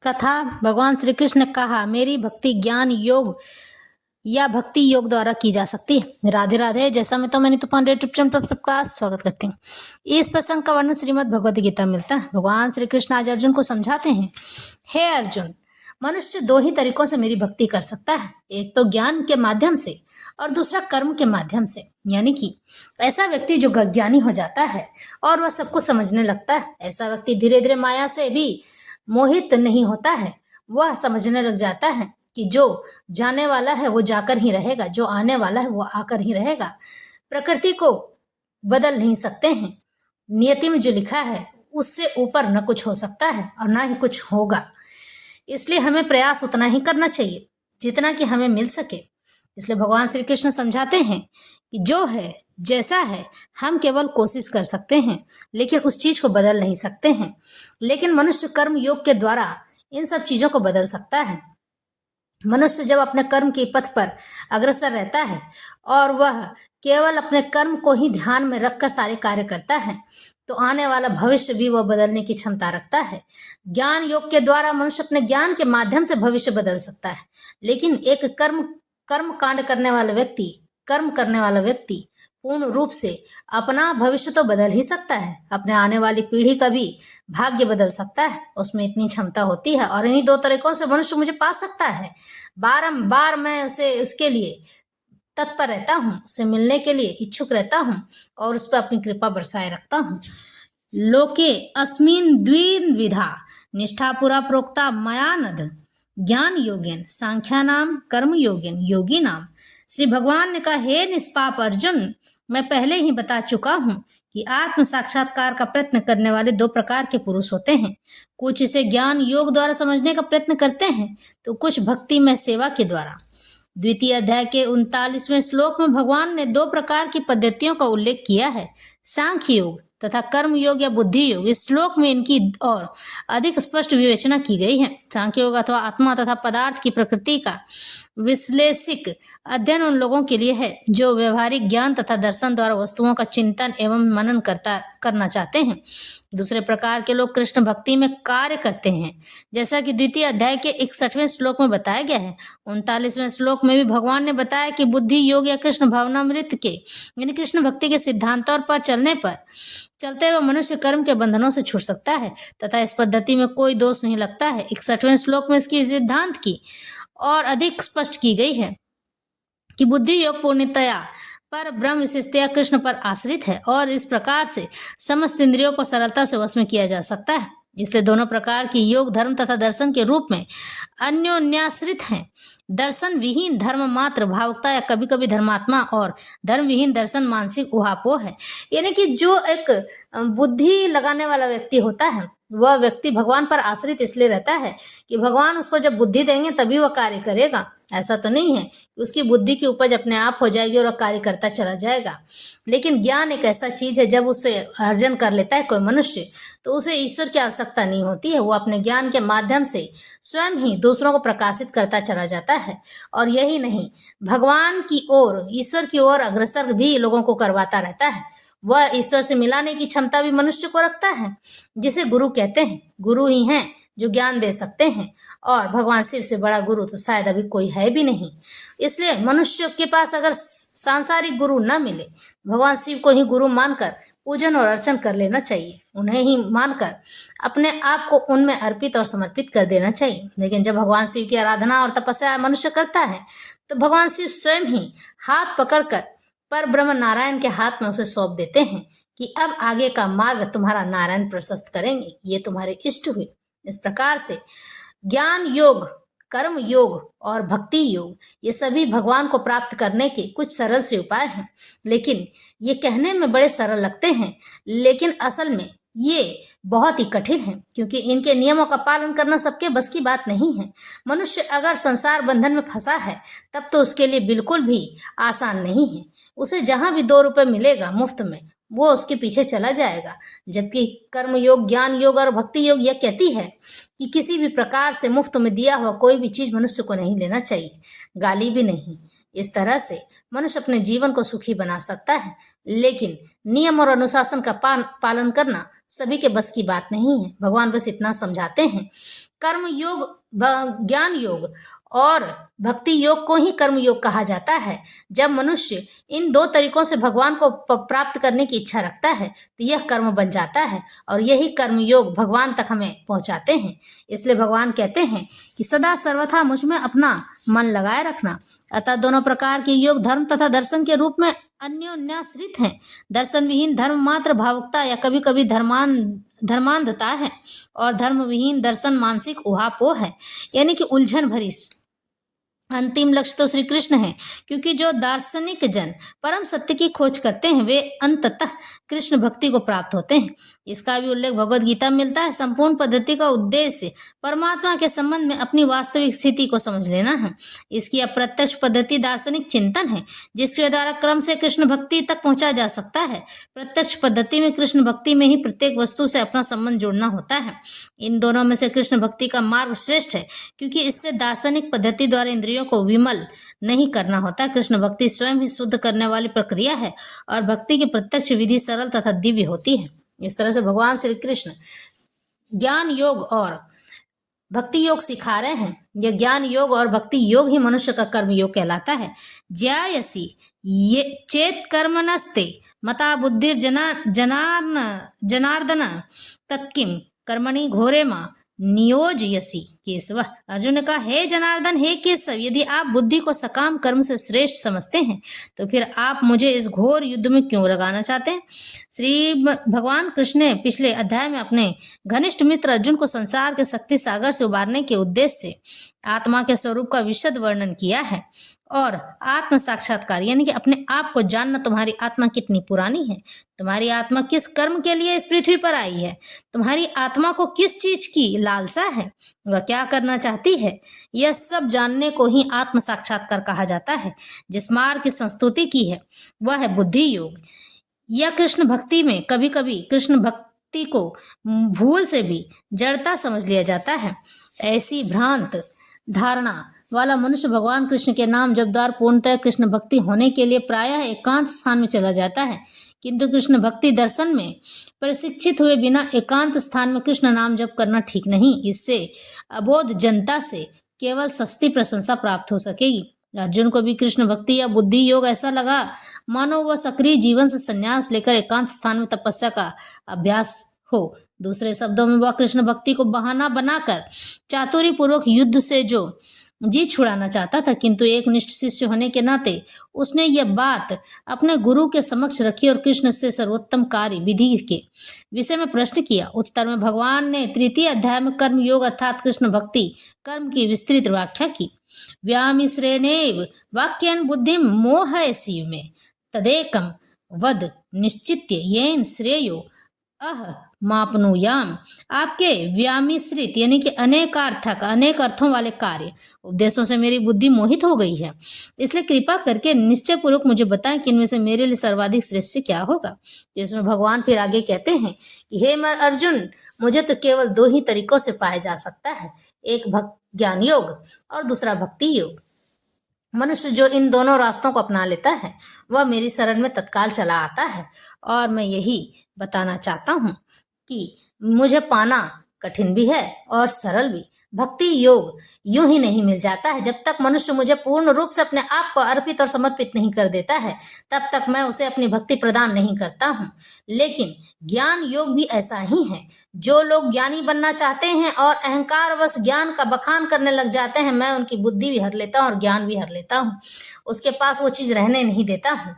कथा। भगवान श्री कृष्ण ने कहा, मेरी भक्ति ज्ञान योग या भक्ति योग द्वारा की जा सकती है। राधे राधे। जैसा मैं तो मैंने तूफान यूट्यूब चैनल पर सबका स्वागत करती हूँ। इस प्रसंग का वर्णन श्रीमद् भगवद गीता मिलता है। भगवान श्री कृष्ण आज अर्जुन को समझाते हैं, हे अर्जुन, मनुष्य दो ही तरीकों से मेरी भक्ति कर सकता है, एक तो ज्ञान के माध्यम से और दूसरा कर्म के माध्यम से। यानी कि ऐसा व्यक्ति जो ज्ञानी हो जाता है और वह सब कुछ समझने लगता है, ऐसा व्यक्ति धीरे धीरे माया से भी मोहित नहीं होता है। वह समझने लग जाता है कि जो जाने वाला है वो जाकर ही रहेगा, जो आने वाला है वो आकर ही रहेगा। प्रकृति को बदल नहीं सकते हैं, नियति में जो लिखा है उससे ऊपर न कुछ हो सकता है और ना ही कुछ होगा। इसलिए हमें प्रयास उतना ही करना चाहिए जितना कि हमें मिल सके। इसलिए भगवान श्री कृष्ण समझाते हैं कि जो है जैसा है हम केवल कोशिश कर सकते हैं, लेकिन उस चीज को बदल नहीं सकते हैं। लेकिन मनुष्य कर्म योग के द्वारा इन सब चीजों को बदल सकता है। मनुष्य जब अपने कर्म के पथ पर अग्रसर रहता है और वह केवल अपने कर्म को ही ध्यान में रखकर सारे कार्य करता है, तो आने वाला भविष्य भी वह बदलने की क्षमता रखता है। ज्ञान योग के द्वारा मनुष्य अपने ज्ञान के माध्यम से भविष्य बदल सकता है। लेकिन एक कर्म कांड करने वाला व्यक्ति, कर्म करने वाला व्यक्ति पूर्ण रूप से अपना भविष्य तो बदल ही सकता है, अपने आने वाली पीढ़ी का भी भाग्य बदल सकता है। उसमें इतनी क्षमता होती है और इन्हीं दो तरीकों से मनुष्य मुझे पा सकता है। बारंबार मैं उसके लिए तत्पर रहता हूँ, उससे मिलने के लिए इच्छुक रहता हूँ और उस पर अपनी कृपा बरसाए रखता हूँ। लोके अस्मिन् द्विविधा निष्ठा पुरा प्रोक्ता मया नद ज्ञान योगेन सांख्यानाम कर्म योगेन योगी नाम। श्री भगवान ने कहा, हे निष्पाप अर्जुन, मैं पहले ही बता चुका हूँ कि आत्म साक्षात्कार का प्रयत्न करने वाले दो प्रकार के पुरुष होते हैं। कुछ इसे ज्ञान योग द्वारा समझने का प्रयत्न करते हैं, तो कुछ भक्ति में सेवा के द्वारा। द्वितीय अध्याय के 39वें श्लोक में भगवान ने दो प्रकार की पद्धतियों का उल्लेख किया है, सांख्य योग तथा कर्म योग या बुद्धि योग। इस श्लोक में इनकी और अधिक स्पष्ट विवेचना की गई है। सांख्य योग अथवा आत्मा तथा पदार्थ की प्रकृति का विश्लेषिक अध्ययन उन लोगों के लिए है जो व्यवहारिक ज्ञान तथा दर्शन द्वारा वस्तुओं का चिंतन एवं मनन करना चाहते हैं। दूसरे प्रकार के लोग कृष्ण भक्ति में कार्य करते हैं, जैसा कि द्वितीय अध्याय के 61वें श्लोक में बताया गया है। 39वें श्लोक में भी भगवान ने बताया कि बुद्धि योग या कृष्ण भावनामृत के यानी कृष्ण भक्ति के सिद्धांतों पर चलते हुए मनुष्य कर्म के बंधनों से छूट सकता है तथा इस पद्धति में कोई दोष नहीं लगता है। 61वें श्लोक में इसकी सिद्धांत की और अधिक स्पष्ट की गई है कि बुद्धि योग पूर्णतया पर ब्रह्म विशेषतया कृष्ण पर आश्रित है और इस प्रकार से समस्त इंद्रियों को सरलता से वश में किया जा सकता है। इसलिए दोनों प्रकार की योग धर्म तथा दर्शन के रूप में अन्योन्याश्रित हैं। दर्शन विहीन धर्म मात्र भावुकता या कभी कभी धर्मात्मा और धर्म विहीन दर्शन मानसिक उहापोह है। यानी कि जो एक बुद्धि लगाने वाला व्यक्ति होता है वह व्यक्ति भगवान पर आश्रित इसलिए रहता है कि भगवान उसको जब बुद्धि देंगे तभी वह कार्य करेगा। ऐसा तो नहीं है कि उसकी बुद्धि की उपज अपने आप हो जाएगी और वह कार्य करता चला जाएगा। लेकिन ज्ञान एक ऐसा चीज है, जब उससे अर्जन कर लेता है कोई मनुष्य तो उसे ईश्वर की आवश्यकता नहीं होती है। वो अपने ज्ञान के माध्यम से स्वयं ही दूसरों को प्रकाशित करता चला जाता है और यही नहीं, भगवान की ओर, ईश्वर की ओर अग्रसर भी लोगों को करवाता रहता है। वह ईश्वर से मिलाने की क्षमता भी मनुष्य को रखता है, जिसे गुरु कहते हैं। गुरु ही हैं जो ज्ञान दे सकते हैं और भगवान शिव से बड़ा गुरु तो शायद अभी कोई है भी नहीं। इसलिए मनुष्य के पास अगर सांसारिक गुरु न मिले, भगवान शिव को ही गुरु मानकर पूजन और अर्चन कर लेना चाहिए। उन्हें ही मानकर अपने आप को उनमें अर्पित और समर्पित कर देना चाहिए। लेकिन जब भगवान शिव की आराधना और तपस्या मनुष्य करता है तो भगवान शिव स्वयं ही हाथ पकड़कर पर ब्रह्म नारायण के हाथ में उसे सौंप देते हैं कि अब आगे का मार्ग तुम्हारा नारायण प्रशस्त करेंगे, ये तुम्हारे इष्ट हुए। इस प्रकार से ज्ञान योग, कर्म योग और भक्ति योग ये सभी भगवान को प्राप्त करने के कुछ सरल से उपाय हैं। लेकिन ये कहने में बड़े सरल लगते हैं, लेकिन असल में ये बहुत ही कठिन है, क्योंकि इनके नियमों का पालन करना सबके बस की बात नहीं है। मनुष्य अगर संसार बंधन में फंसा है तब तो उसके लिए बिल्कुल भी आसान नहीं है। उसे जहां भी 2 रुपए मिलेगा मुफ्त में वो उसके पीछे चला जाएगा। जबकि कर्म योग, ज्ञान योग और भक्ति योग यह कहती है कि किसी भी प्रकार से मुफ्त में दिया हुआ कोई भी चीज मनुष्य को नहीं लेना चाहिए, गाली भी नहीं। इस तरह से मनुष्य अपने जीवन को सुखी बना सकता है। लेकिन नियम और अनुशासन का पालन करना सभी के बस की बात नहीं है। भगवान बस इतना समझाते हैं, कर्म योग, ज्ञान योग और भक्ति योग को ही कर्म योग कहा जाता है। जब मनुष्य इन दो तरीकों से भगवान को प्राप्त करने की इच्छा रखता है तो यह कर्म बन जाता है और यही कर्म योग भगवान तक हमें पहुंचाते हैं। इसलिए भगवान कहते हैं कि सदा सर्वथा मुझ में अपना मन लगाए रखना। अतः दोनों प्रकार के योग धर्म तथा दर्शन के रूप में अन्योन्याश्रित हैं। दर्शन विहीन धर्म मात्र भावुकता या कभी कभी धर्मांधता है और धर्म विहीन दर्शन मानसिक उहापोह है, यानी कि उलझन भरी। अंतिम लक्ष्य तो श्री कृष्ण है, क्योंकि जो दार्शनिक जन परम सत्य की खोज करते हैं वे अंततः कृष्ण भक्ति को प्राप्त होते हैं। इसका भी उल्लेख भगवद गीता में मिलता है। संपूर्ण पद्धति का उद्देश्य परमात्मा के संबंध में अपनी वास्तविक स्थिति को समझ लेना है। इसकी अप्रत्यक्ष पद्धति दार्शनिक चिंतन है, जिसके द्वारा क्रम से कृष्ण भक्ति तक पहुंचा जा सकता है। प्रत्यक्ष पद्धति में कृष्ण भक्ति में ही प्रत्येक वस्तु से अपना संबंध जोड़ना होता है। इन दोनों में से कृष्ण भक्ति का मार्ग श्रेष्ठ है, क्योंकि इससे दार्शनिक पद्धति द्वारा इंद्रियों को विमल नहीं करना होता। कृष्ण भक्ति स्वयं ही शुद्ध करने वाली प्रक्रिया है और भक्ति की प्रत्यक्ष विधि सरल तथा दिव्य होती है। इस तरह से भगवान श्री कृष्ण ज्ञान योग और भक्ति योग सिखा रहे हैं। यह ज्ञान योग और भक्ति योग ही मनुष्य का कर्म योग कहलाता है। ज्यायसी ये चेत कर्मणस्ते मता बुद्धिर जनार्दन तत्किम कर्मणि घोरे मां नियोजयसी केशव। अर्जुन ने कहा, हे जनार्दन, हे केशव, यदि आप बुद्धि को सकाम कर्म से श्रेष्ठ समझते हैं तो फिर आप मुझे इस घोर युद्ध में क्यों लगाना चाहते हैं। श्री भगवान कृष्ण ने पिछले अध्याय में अपने घनिष्ठ मित्र अर्जुन को संसार के शक्ति सागर से उबारने के उद्देश्य से आत्मा के स्वरूप का विशद वर्णन किया है। और आत्म साक्षात्कार यानी कि अपने आप को जानना, तुम्हारी आत्मा कितनी पुरानी है, तुम्हारी आत्मा किस कर्म के लिए इस पृथ्वी पर आई है, तुम्हारी आत्मा को किस चीज की लालसा है, वह क्या करना चाहती है, यह सब जानने को ही आत्म साक्षात्कार कहा जाता है। जिस मार्ग की संस्तुति की है वह है बुद्धि योग। यह कृष्ण भक्ति में कभी कभी कृष्ण भक्ति को भूल से भी जड़ता समझ लिया जाता है। ऐसी भ्रांत धारणा वाला मनुष्य भगवान कृष्ण के नाम जपद्वार पूर्णतः कृष्ण भक्ति होने के लिए प्रायः एकांत स्थान में चला जाता है। किंतु कृष्ण भक्ति दर्शन में प्रशिक्षित हुए बिना एकांत स्थान में कृष्ण नाम जप करना ठीक नहीं। इससे अबोध जनता से केवल सस्ती प्रशंसा प्राप्त हो सकेगी। अर्जुन को भी कृष्ण भक्ति या बुद्धि योग ऐसा लगा मानो वह सक्रिय जीवन से संन्यास लेकर एकांत स्थान में तपस्या का अभ्यास हो। दूसरे शब्दों में वह कृष्ण भक्ति को बहाना बनाकर चातुर्य पूर्वक युद्ध से जो जी छुड़ाना चाहता था, किंतु एक निष्ठ शिष्य होने के नाते उसने यह बात अपने गुरु के समक्ष रखी और कृष्ण से सर्वोत्तम कार्य विधि के विषय में प्रश्न किया। उत्तर में भगवान ने तृतीय अध्याय में कर्म योग अर्थात कृष्ण भक्ति कर्म की विस्तृत व्याख्या की। व्यामिश्रेणेव वाक्यन बुद्धि मोहयसी में तदेकम वद निश्चित्य येन श्रेयो अह मापनुयाम। आपके व्यामिश्रित यानी कि अनेकार्थक अनेक अर्थों वाले कार्य उपदेशों से मेरी बुद्धि मोहित हो गई है, इसलिए कृपा करके निश्चय पूर्वक मुझे बताएं कि इनमें से मेरे लिए सर्वाधिक श्रेष्ठ क्या होगा। जिसमें भगवान फिर आगे कहते हैं कि हे अर्जुन, मुझे तो केवल दो ही तरीकों से पाया जा सकता है, एक ज्ञान योग और दूसरा भक्ति योग। मनुष्य जो इन दोनों रास्तों को अपना लेता है वह मेरी शरण में तत्काल चला आता है। और मैं यही बताना चाहता हूँ कि मुझे पाना कठिन भी है और सरल भी। भक्ति योग यूं ही नहीं मिल जाता है। जब तक मनुष्य मुझे पूर्ण रूप से अपने आप को अर्पित और समर्पित नहीं कर देता है तब तक मैं उसे अपनी भक्ति प्रदान नहीं करता हूँ। लेकिन ज्ञान योग भी ऐसा ही है। जो लोग ज्ञानी बनना चाहते हैं और अहंकारवश ज्ञान का बखान करने लग जाते हैं, मैं उनकी बुद्धि भी हर लेता हूँ और ज्ञान भी हर लेता हूँ। उसके पास वो चीज रहने नहीं देता हूँ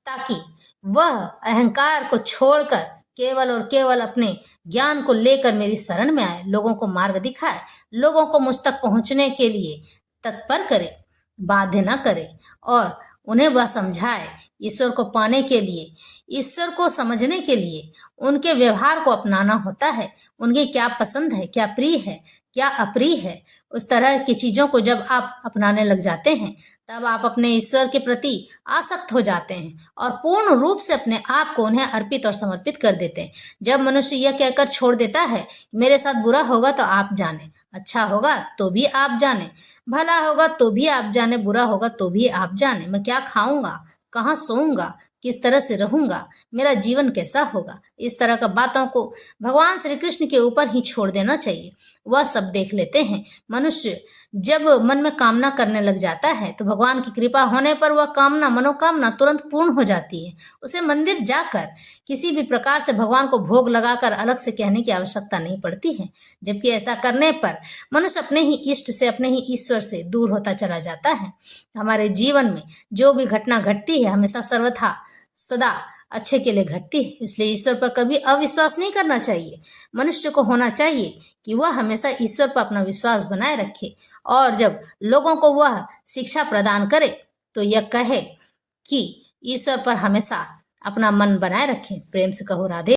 ताकि वह अहंकार को छोड़कर केवल और केवल अपने ज्ञान को लेकर मेरी शरण में आए, लोगों को मार्ग दिखाए, लोगों को मुझ तक पहुंचने के लिए तत्पर करे, बाध्य न करे और उन्हें वह समझाए। ईश्वर को पाने के लिए, ईश्वर को समझने के लिए उनके व्यवहार को अपनाना होता है। उनके क्या पसंद है, क्या प्रिय है, क्या अप्रिय है, उस तरह की चीजों को जब आप अपनाने लग जाते हैं तब आप अपने ईश्वर के प्रति आसक्त हो जाते हैं और पूर्ण रूप से अपने आप को उन्हें अर्पित और समर्पित कर देते हैं। जब मनुष्य यह कहकर छोड़ देता है मेरे साथ बुरा होगा तो आप जाने, अच्छा होगा तो भी आप जाने, भला होगा तो भी आप जाने, बुरा होगा तो भी आप जाने, मैं क्या खाऊंगा, कहाँ सोऊंगा, किस तरह से रहूंगा, मेरा जीवन कैसा होगा, इस तरह का बातों को भगवान श्री कृष्ण के ऊपर ही छोड़ देना चाहिए। वह सब देख लेते हैं। मनुष्य जब मन में कामना करने लग जाता है तो भगवान की कृपा होने पर वह कामना मनोकामना तुरंत पूर्ण हो जाती है। उसे मंदिर जाकर किसी भी प्रकार से भगवान को भोग लगाकर अलग से कहने की आवश्यकता नहीं पड़ती है, जबकि ऐसा करने पर मनुष्य अपने ही इष्ट से, अपने ही ईश्वर से दूर होता चला जाता है। हमारे जीवन में जो भी घटना घटती है हमेशा सर्वथा सदा अच्छे के लिए घटती है, इसलिए ईश्वर पर कभी अविश्वास नहीं करना चाहिए। मनुष्य को होना चाहिए कि वह हमेशा ईश्वर पर अपना विश्वास बनाए रखे और जब लोगों को वह शिक्षा प्रदान करे तो यह कहे कि ईश्वर पर हमेशा अपना मन बनाए रखें। प्रेम से कहो राधे।